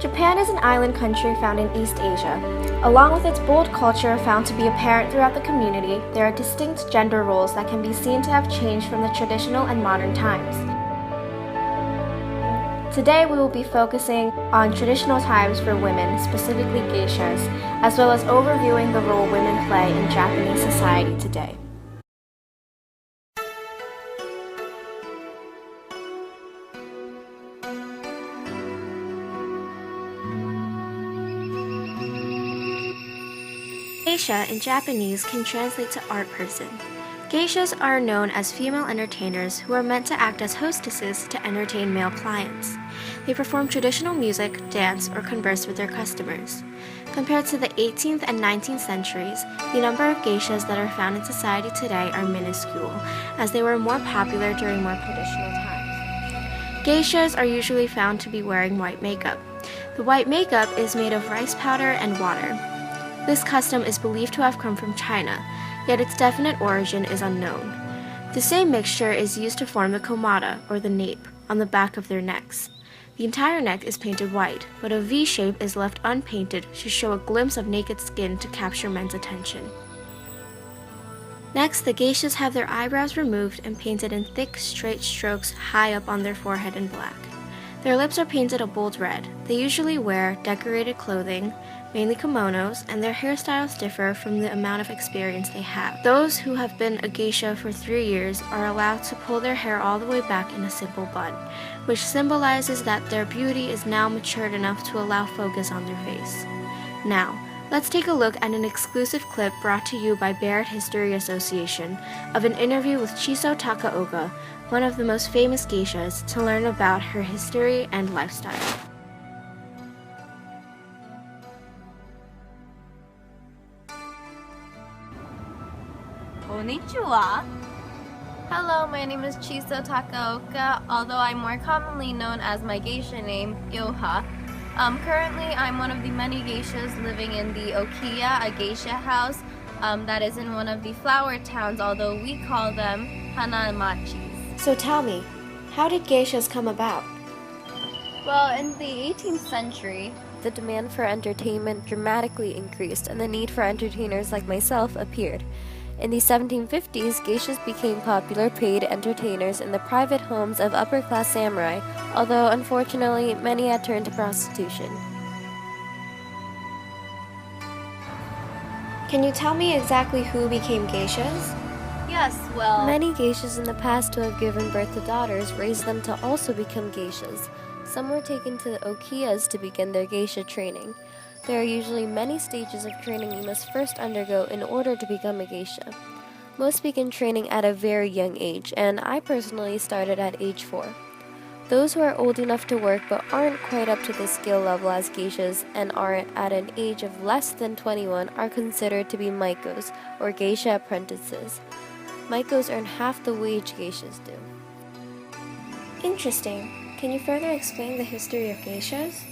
Japan is an island country found in East Asia. Along with its bold culture found to be apparent throughout the community, there are distinct gender roles that can be seen to have changed from the traditional and modern times. Today we will be focusing on traditional times for women, specifically geishas, as well as overviewing the role women play in Japanese society today. Geisha in Japanese can translate to art person. Geishas are known as female entertainers who are meant to act as hostesses to entertain male clients. They perform traditional music, dance, or converse with their customers. Compared to the 18th and 19th centuries, the number of geishas that are found in society today are minuscule, as they were more popular during more traditional times. Geishas are usually found to be wearing white makeup. The white makeup is made of rice powder and water. This custom is believed to have come from China, yet its definite origin is unknown. The same mixture is used to form the komata, or the nape, on the back of their necks. The entire neck is painted white, but a V shape is left unpainted to show a glimpse of naked skin to capture men's attention. Next, the geishas have their eyebrows removed and painted in thick, straight strokes high up on their forehead in black. Their lips are painted a bold red. They usually wear decorated clothing, mainly kimonos, and their hairstyles differ from the amount of experience they have. Those who have been a geisha for 3 years are allowed to pull their hair all the way back in a simple bun, which symbolizes that their beauty is now matured enough to allow focus on their face. Now, let's take a look at an exclusive clip brought to you by Barrett History Association of an interview with Chiso Takaoka, one of the most famous geishas, to learn about her history and lifestyle. Konnichiwa. Hello, my name is Chiso Takaoka, although I'm more commonly known as my geisha name, Yoha. Currently, I'm one of the many geishas living in the Okiya, a geisha house that is in one of the flower towns, although we call them Hanamachis. So tell me, how did geishas come about? Well, in the 18th century, the demand for entertainment dramatically increased and the need for entertainers like myself appeared. In the 1750s, geishas became popular paid entertainers in the private homes of upper-class samurai, although unfortunately many had turned to prostitution. Can you tell me exactly who became geishas? Yes, well, many geishas in the past who have given birth to daughters raised them to also become geishas. Some were taken to the okiyas to begin their geisha training. There are usually many stages of training you must first undergo in order to become a geisha. Most begin training at a very young age, and I personally started at age 4. Those who are old enough to work but aren't quite up to the skill level as geishas and are at an age of less than 21 are considered to be maikos, or geisha apprentices. Maikos earn half the wage geishas do. Interesting. Can you further explain the history of geishas?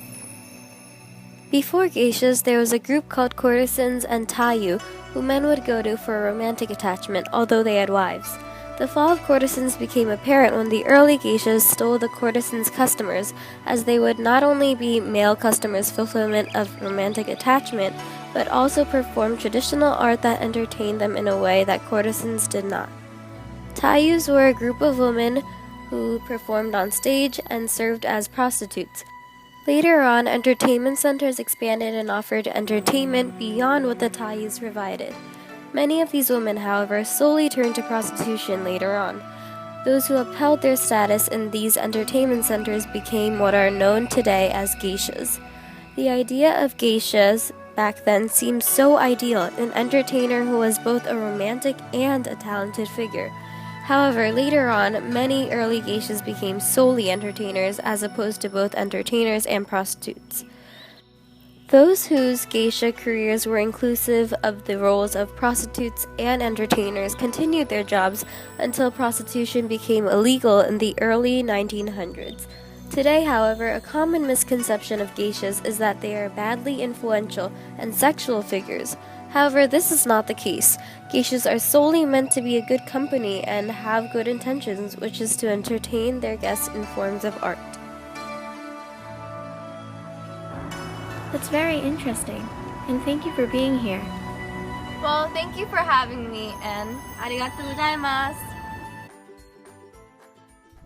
Before geishas, there was a group called courtesans and taiyu, who men would go to for a romantic attachment, although they had wives. The fall of courtesans became apparent when the early geishas stole the courtesans' customers, as they would not only be male customers' fulfillment of romantic attachment, but also perform traditional art that entertained them in a way that courtesans did not. Taiyus were a group of women who performed on stage and served as prostitutes. Later on, entertainment centers expanded and offered entertainment beyond what the Taiyus provided. Many of these women, however, solely turned to prostitution later on. Those who upheld their status in these entertainment centers became what are known today as geishas. The idea of geishas back then seemed so ideal, an entertainer who was both a romantic and a talented figure. However, later on, many early geishas became solely entertainers as opposed to both entertainers and prostitutes. Those whose geisha careers were inclusive of the roles of prostitutes and entertainers continued their jobs until prostitution became illegal in the early 1900s. Today, however, a common misconception of geishas is that they are badly influential and sexual figures. However, this is not the case. Geishas are solely meant to be a good company and have good intentions, which is to entertain their guests in forms of art. That's very interesting, and thank you for being here. Well, thank you for having me, and arigatou gozaimasu.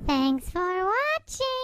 Thanks for watching.